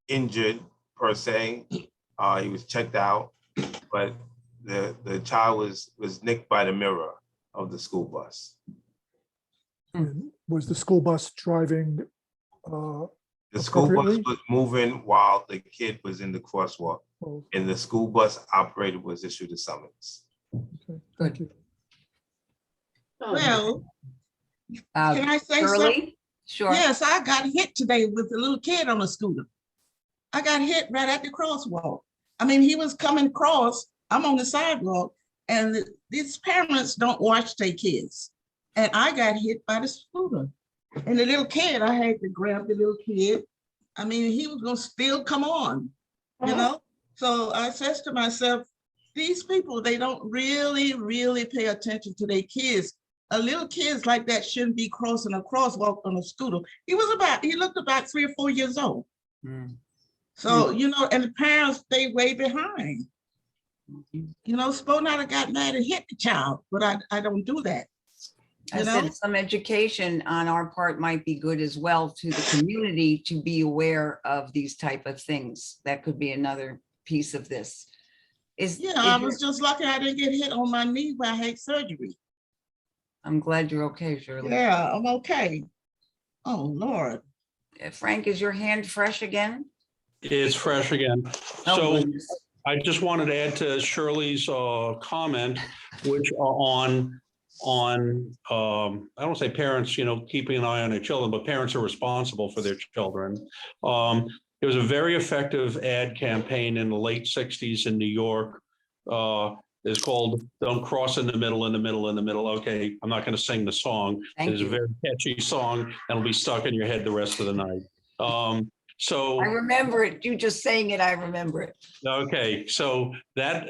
injured per se. He was checked out, but the child was nicked by the mirror of the school bus. And was the school bus driving? The school bus Appropriately? was moving while the kid was in the crosswalk, Oh, and the school bus operator was issued a summons. okay, thank you. Oh, Well, Uh, can I say something? Shirley? Sure. Yes, I got hit today with a little kid on a scooter. I got hit right at the crosswalk. I mean, he was coming across, I'm on the sidewalk, and these parents don't watch their kids. And I got hit by the scooter. And the little kid, I had to grab the little kid. I mean, he was gonna still come on, you know? So I says to myself, these people, they don't really pay attention to their kids. A little kids like that shouldn't be crossing a crosswalk on a scooter. He looked about 3 or 4 years old. So, you know, and the parents, they way behind. You know, supposed not have got mad and hit the child, but I don't do that. I You know? said some education on our part might be good as well to the community to be aware of these type of things. That could be another piece of this. Yeah, I was just lucky I didn't get hit on my knee when I had surgery. I'm glad you're okay, Shirley. Yeah, I'm okay. Oh, Lord. Frank, is your hand fresh again? It's fresh again. Oh, So goodness. I just wanted to add to Shirley's comment, which are on I don't say parents, you know, keeping an eye on their children, but parents are responsible for their children. There was a very effective ad campaign in the late 60s in New York. It's called "Don't Cross in the Middle, in the Middle, in the Middle." Okay, I'm not going to sing the song. Thank It's a you. very catchy song and it'll be stuck in your head the rest of the night. So I remember it. You just saying it, I remember it. okay, so that,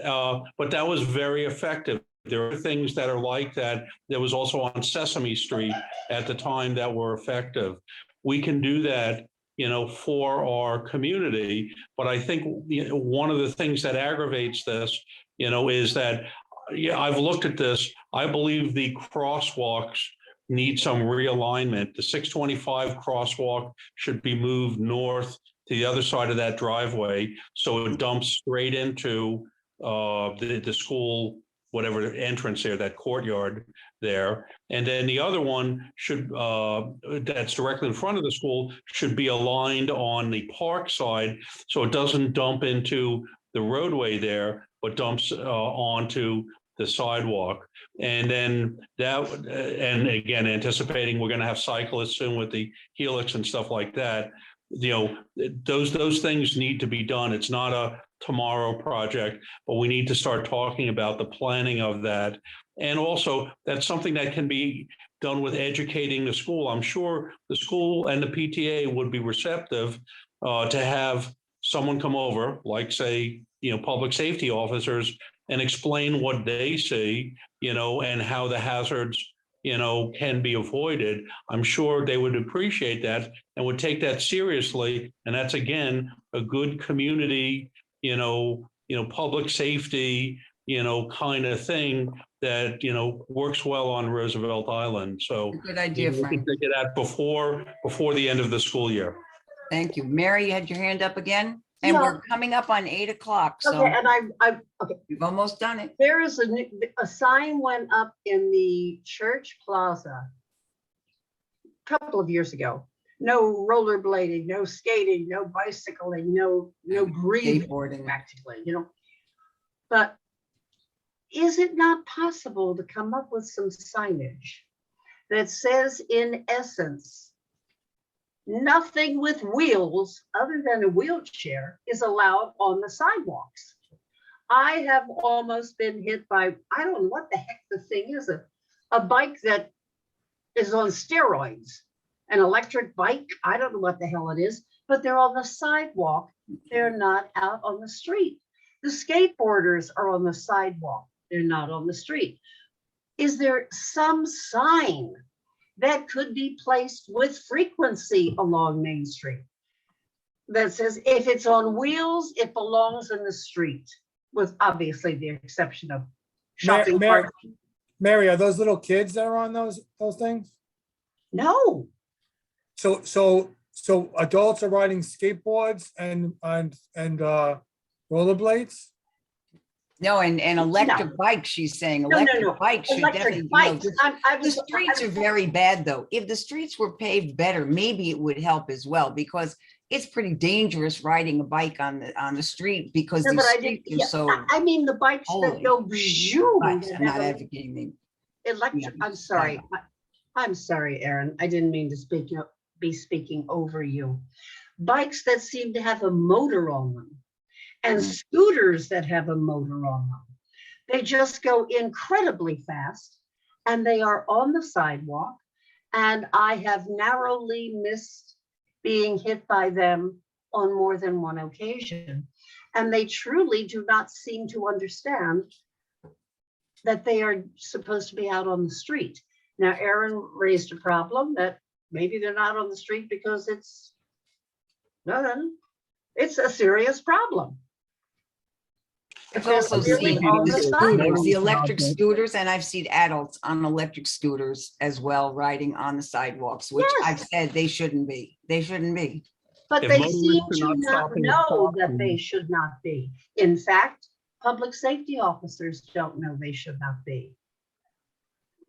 but that was very effective. There are things that are like that. There was also on Sesame Street at the time that were effective. We can do that, you know, for our community. But I think one of the things that aggravates this, you know, is that, yeah, I've looked at this. I believe the crosswalks need some realignment. The 625 crosswalk should be moved north to the other side of that driveway, so it dumps straight into the school, whatever entrance there, that courtyard there. And then the other one should, that's directly in front of the school, should be aligned on the park side, so it doesn't dump into the roadway there, but dumps onto the sidewalk. And then that, and again, anticipating we're going to have cyclists soon with the helix and stuff like that. You know, those things need to be done. It's not a tomorrow project, but we need to start talking about the planning of that. And also, that's something that can be done with educating the school. I'm sure the school and the PTA would be receptive to have someone come over, like say, you know, public safety officers, and explain what they see, you know, and how the hazards, you know, can be avoided. I'm sure they would appreciate that and would take that seriously. And that's, again, a good community, you know, public safety, you know, kind of thing that, you know, works well on Roosevelt Island. So Good idea, we can Frank. take it out before the end of the school year. Thank you. Mary, you had your hand up again? And Yeah. we're coming up on 8 o'clock, so Okay, and okay, we've almost done it. there is a sign went up in the church plaza a couple of years ago. No rollerblading, no skating, no bicycling, no breathing, Skateboarding. practically, you know. But is it not possible to come up with some signage that says, in essence, nothing with wheels other than a wheelchair is allowed on the sidewalks? I have almost been hit by, I don't know what the heck the thing is, a bike that is on steroids, an electric bike. I don't know what the hell it is, but they're on the sidewalk. They're not out on the street. The skateboarders are on the sidewalk. They're not on the street. Is there some sign that could be placed with frequency along Main Street that says if it's on wheels, it belongs in the street, with obviously the exception of shopping carts. Mary, are those little kids that are on those things? No, So adults are riding skateboards and rollerblades? No, and electric bikes, she's saying, No. electric bikes should electric definitely, bikes. the streets are very bad though. If the streets were paved better, maybe it would help as well, because it's pretty dangerous riding a bike on the street because No, these but I didn't, streets are so, I mean, the bikes that holy. go zoom. bikes. that I'm not have advocating them. Electric, Yeah. I'm sorry. I'm sorry, Aaron. I didn't mean to be speaking over you. Bikes that seem to have a motor on them and scooters that have a motor on them. They just go incredibly fast and they are on the sidewalk. And I have narrowly missed being hit by them on more than one occasion. And they truly do not seem to understand that they are supposed to be out on the street. Now, Aaron raised a problem that maybe they're not on the street because it's a serious problem. I've also seen the electric scooters, and I've seen adults on electric scooters as well, riding on the sidewalks, which I've said they shouldn't be. They shouldn't be. But If they motorists seem are to not not stopping to know talk that to they them. should not be. In fact, public safety officers don't know they should not be.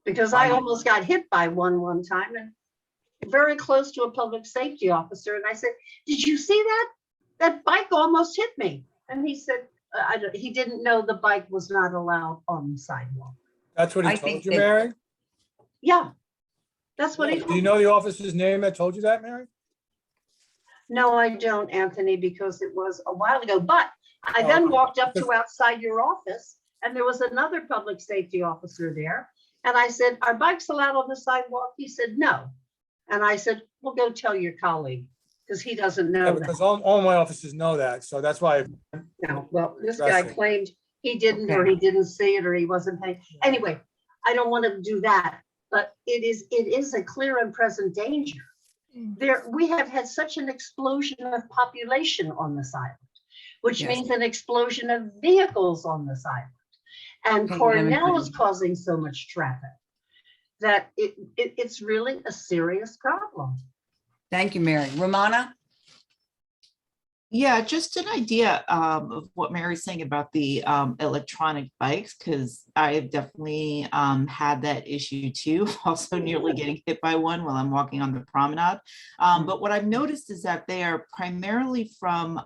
Because I almost got hit by one time and very close to a public safety officer. And I said, did you see that? That bike almost hit me. And he said, he didn't know the bike was not allowed on the sidewalk. That's what he I told think you, that- Mary? Yeah, that's what he Do told you me. know the officer's name that told you that, Mary? No, I don't, Anthony, because it was a while ago. But I then Oh, walked up to because- outside your office and there was another public safety officer there. And I said, are bikes allowed on the sidewalk? He said, no. And I said, well, go tell your colleague, because he doesn't Yeah, know because that. all my officers know that, so that's why. No, well, this guy Address it. claimed he didn't, or he didn't see it, or he wasn't paying. Anyway, I don't want to do that, but it is a clear and present danger. We have had such an explosion of population on this island, which Yes. means an explosion of vehicles on this island. And Okay, Cornell Madam is causing so much traffic that it's really a serious problem. Thank you, Mary. Romana? Yeah, just an idea of what Mary's saying about the electronic bikes, because I have definitely had that issue too, also nearly getting hit by one while I'm walking on the promenade. But what I've noticed is that they are primarily from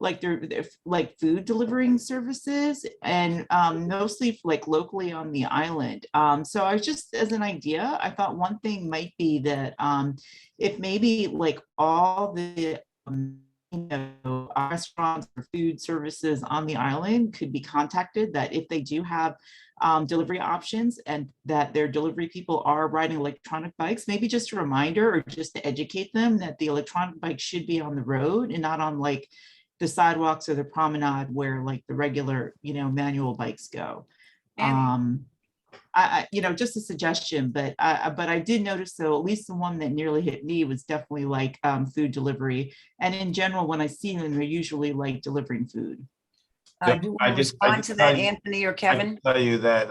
like they're like food delivering services and mostly like locally on the island. So I was just, as an idea, I thought one thing might be that if maybe like all the restaurants or food services on the island could be contacted, that if they do have delivery options and that their delivery people are riding electronic bikes, maybe just a reminder or just to educate them that the electronic bike should be on the road and not on like the sidewalks or the promenade where like the regular, manual bikes go. I just a suggestion, but I did notice though, at least the one that nearly hit me was definitely like food delivery. And in general, when I see them, they're usually like delivering food. Yep, Do you I want to just- respond to that, Anthony or I Kevin? can tell you that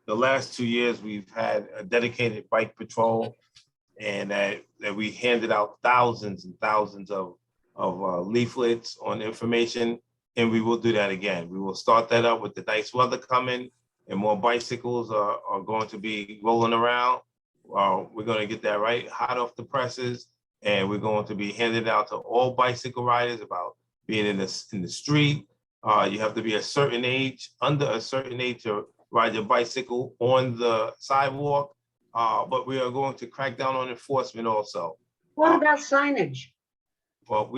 the last 2 years, we've had a dedicated bike patrol and that we handed out thousands and thousands of leaflets on information, and we will do that again. We will start that up with the nice weather coming and more bicycles are going to be rolling around. We're going to get that right hot off the presses, and we're going to be handing out to all bicycle riders about being in the street. You have to be a certain age, under a certain age to ride your bicycle on the sidewalk. But we are going to crack down on enforcement also. What about signage? Well,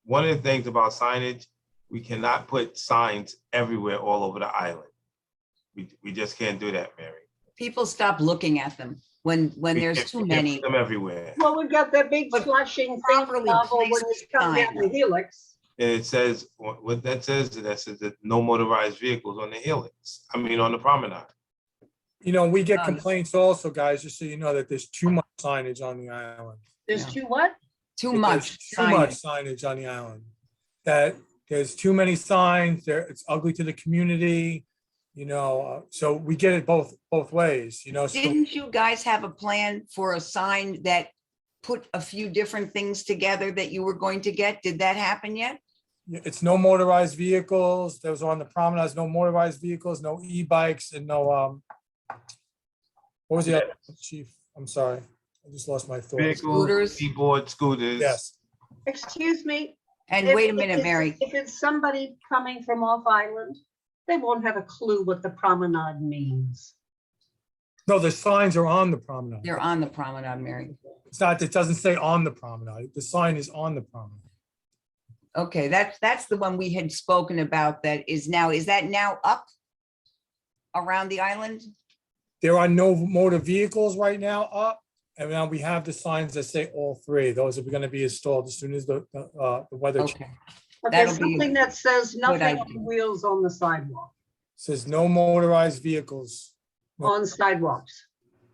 one of the things about signage, we cannot put signs everywhere all over the island. We just can't do that, Mary. People stop looking at them when there's too We can't many. put them everywhere. Well, we've got that big But flashing thing properly novel when placed you come down the sign. helix. And it says, what that says that no motorized vehicles on the helix, on the promenade. We get Um, complaints also, guys, just so you know that there's too much signage on the island. There's Yeah. two what? Too There's much too much signage. signage on the island. That there's too many signs there. It's ugly to the community, so we get it both ways, so Didn't you guys have a plan for a sign that put a few different things together that you were going to get? Did that happen yet? it's no motorized vehicles. There was on the promenades, no motorized vehicles, no e-bikes and no, what was the other, chief? I'm sorry. I just lost my thoughts. Vehicles, Scooters. keyboard, scooters. Yes, Excuse me. And if- wait a if minute, it's- Mary. If it's somebody coming from off island, they won't have a clue what the promenade means. no, the signs are on the promenade. They're on the promenade, Mary. It's not, it doesn't say on the promenade. The sign is on the promenade. Okay, that's the one we had spoken about is that now up around the island? There are no motor vehicles right now up, and now we have the signs that say all three. Those are gonna be installed as soon as the weather changes. Okay, But That'll there's be something that says nothing idea. on wheels on the sidewalk, Says no motorized vehicles, on sidewalks.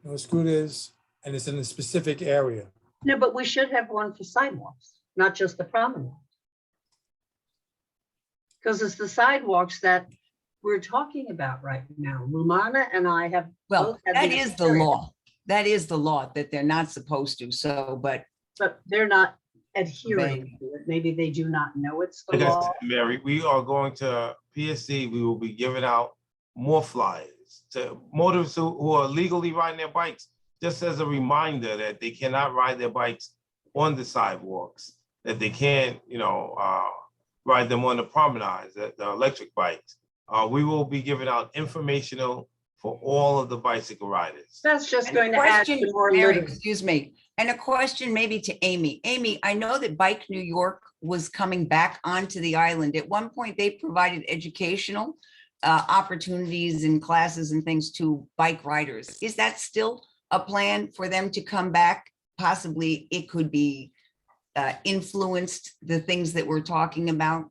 no scooters, and it's in a specific area. No, but we should have one for sidewalks, not just the promenade. Because it's the sidewalks that we're talking about right now. Lumana and I have. well, both had that is the experience, law. That is the law that they're not supposed to, so, but But they're not adhering Right. to it. Maybe they do not know it's the Like I law. said, Mary, we are going to PSC, we will be giving out more flyers to motorists who are legally riding their bikes, just as a reminder that they cannot ride their bikes on the sidewalks, that they can't, ride them on the promenades, the electric bikes. We will be giving out informational for all of the bicycle riders. That's just And a going to add question, to more Mary, littering. excuse me, and a question maybe to Amy. Amy, I know that Bike New York was coming back onto the island. At one point, they provided educational opportunities and classes and things to bike riders. Is that still a plan for them to come back? Possibly it could be influenced the things that we're talking about.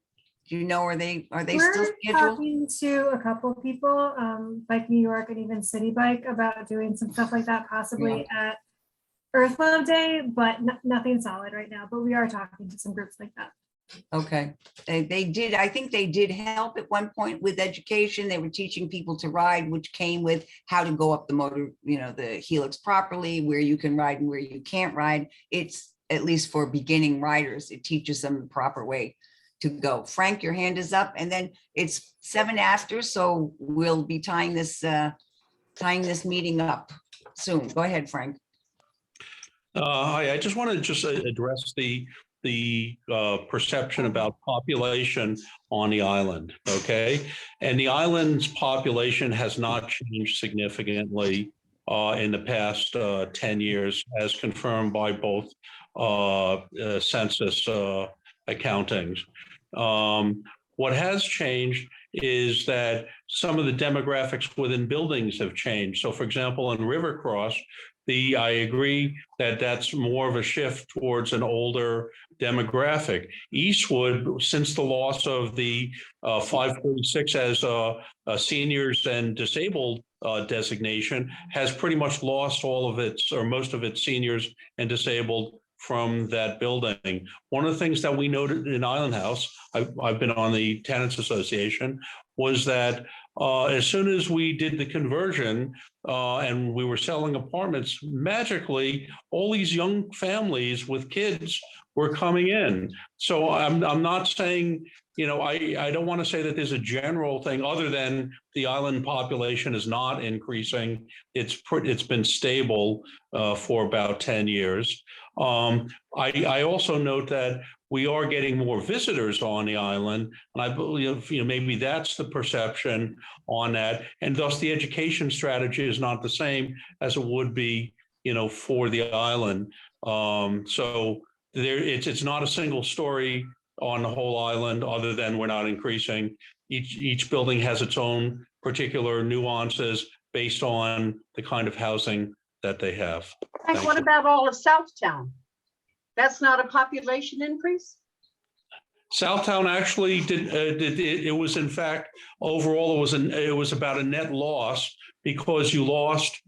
Do you know, are they still We're scheduled? talking to a couple people, like New York and even City Bike, about doing some stuff like that possibly at Earth Love Day, but nothing solid right now, but we are talking to some groups like that. Okay, they did, I think they did help at one point with education. They were teaching people to ride, which came with how to go up the motor, the helix properly, where you can ride and where you can't ride. It's, at least for beginning riders, it teaches them the proper way to go. Frank, your hand is up, and then it's 7 after, so we'll be tying this meeting up soon. Go ahead, Frank. Hi, I just want to address the perception about population on the island, okay? And the island's population has not changed significantly in the past 10 years, as confirmed by both census accountings. What has changed is that some of the demographics within buildings have changed. So for example, in River Cross, I agree that that's more of a shift towards an older demographic. Eastwood, since the loss of the 546 as a seniors and disabled designation, has pretty much lost all of its, or most of its seniors and disabled from that building. One of the things that we noted in Island House, I've been on the Tenants Association, was that as soon as we did the conversion and we were selling apartments, magically, all these young families with kids were coming in. So I'm not saying, I don't want to say that there's a general thing other than the island population is not increasing. It's been stable for about 10 years. I also note that we are getting more visitors on the island, and I believe maybe that's the perception on that, and thus the education strategy is not the same as it would be, for the island. So it's not a single story on the whole island, other than we're not increasing. Each building has its own particular nuances based on the kind of housing that they have. And Thank what you. about all of Southtown? That's not a population increase? Southtown actually it was in fact, overall, it was about a net loss because you lost,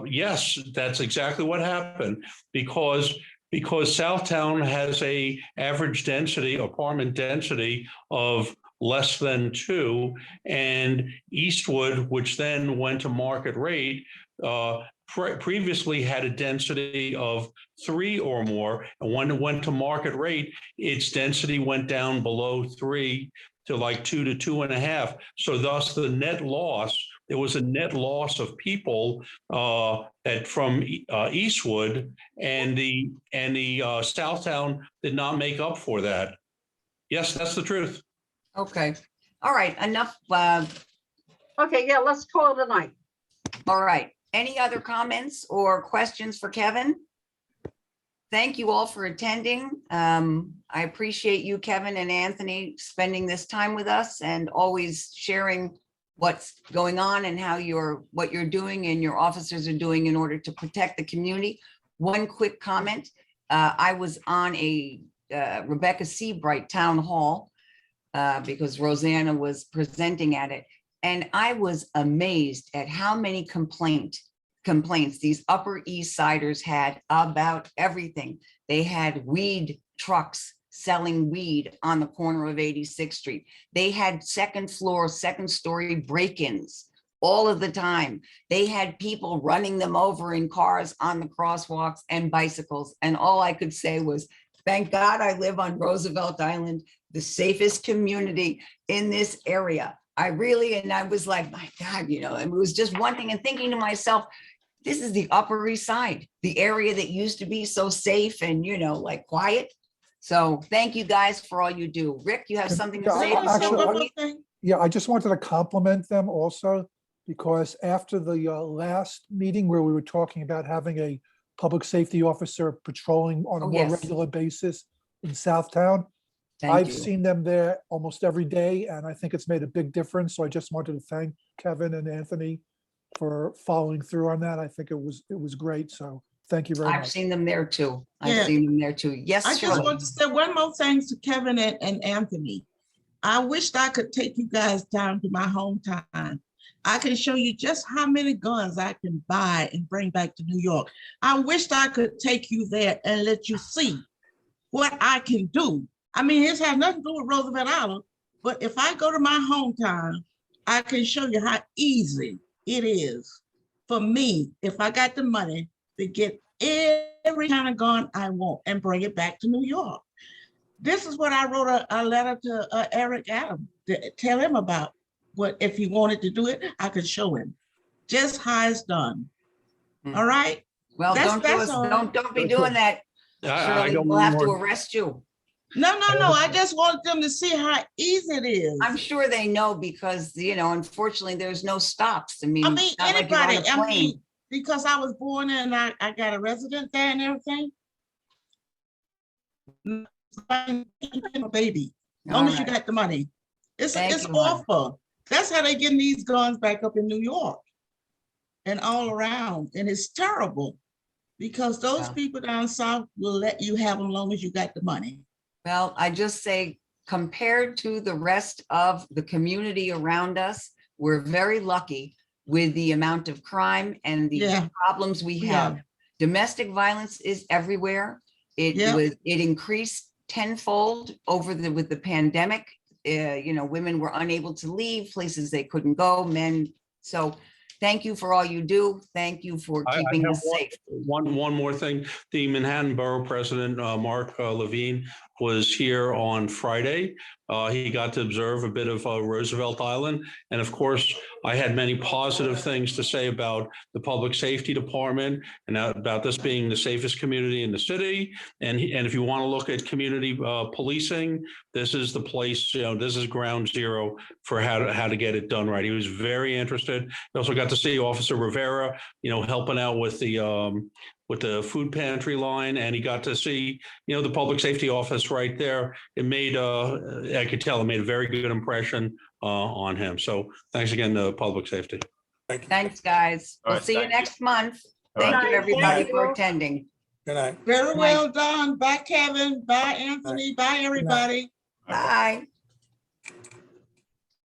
yes, that's exactly what happened. Because because Southtown has a average density, apartment density of less than 2, and Eastwood, which then went to market rate, previously had a density of 3 or more, and when it went to market rate, its density went down below 3 to like 2 to 2.5. So thus the net loss, there was a net loss of people from Eastwood, and the Southtown did not make up for that. Yes, that's the truth. Okay. All right. Enough. Okay, yeah, let's call it a night. All right. Any other comments or questions for Kevin? Thank you all for attending. I appreciate you, Kevin and Anthony, spending this time with us and always sharing what's going on and what you're doing and your officers are doing in order to protect the community. One quick comment. I was on a Rebecca Seabright town hall because Rosanna was presenting at it. And I was amazed at how many complaints these Upper East Siders had about everything. They had weed trucks selling weed on the corner of 86th Street. They had second story break-ins all of the time. They had people running them over in cars on the crosswalks and bicycles. And all I could say was, thank God I live on Roosevelt Island, the safest community in this area. I was like, my God, and it was just one thing, and thinking to myself, this is the Upper East Side, the area that used to be so safe and, like quiet. So thank you guys for all you do. Rick, you have something to say? Yeah, I just wanted to compliment them also, because after the last meeting where we were talking about having a public safety officer patrolling on a more regular basis in Southtown, I've seen them there almost every day, and I think it's made a big difference. So I just wanted to thank Kevin and Anthony for following through on that. I think it was great. So thank you very much. I've seen them there too. Yeah. I've seen them there too. Yes, I just want to say one more thing to Kevin and Anthony. I wished I could take you guys down to my hometown. I can show you just how many guns I can buy and bring back to New York. I wished I could take you there and let you see what I can do. I mean, it has nothing to do with Roosevelt Island, but if I go to my hometown, I can show you how easy it is for me, if I got the money, to get every kind of gun I want and bring it back to New York. This is what I wrote a letter to Eric Adams to tell him about. What if he wanted to do it, I could show him just how it's done. All right. Well, don't be doing that. Shirley, we'll have to arrest you. No. I just want them to see how easy it is. I'm sure they know because, unfortunately, there's no stops. I mean anybody, because I was born there and I got a resident there and everything. Baby, as long as you got the money. It's awful. That's how they're getting these guns back up in New York and all around. And it's terrible because those people down south will let you have them as long as you got the money. Well, I just say, compared to the rest of the community around us, we're very lucky with the amount of crime and the problems we have. Domestic violence is everywhere. It increased tenfold with the pandemic. Women were unable to leave places they couldn't go, men. So thank you for all you do. Thank you for keeping us safe. One more thing. The Manhattan Borough President, Mark Levine, was here on Friday. He got to observe a bit of Roosevelt Island. And of course, I had many positive things to say about the public safety department and about this being the safest community in the city. And if you want to look at community policing, this is the place, this is ground zero for how to get it done right. He was very interested. We also got to see Officer Rivera, helping out with the food pantry line, and he got to see, the public safety office right there. It made, I could tell it made a very good impression on him. So thanks again to public safety. Thanks, guys. We'll see you next month. Thank you, everybody, for attending. Good night. Very well done. Bye, Kevin. Bye, Anthony. Bye, everybody. Bye.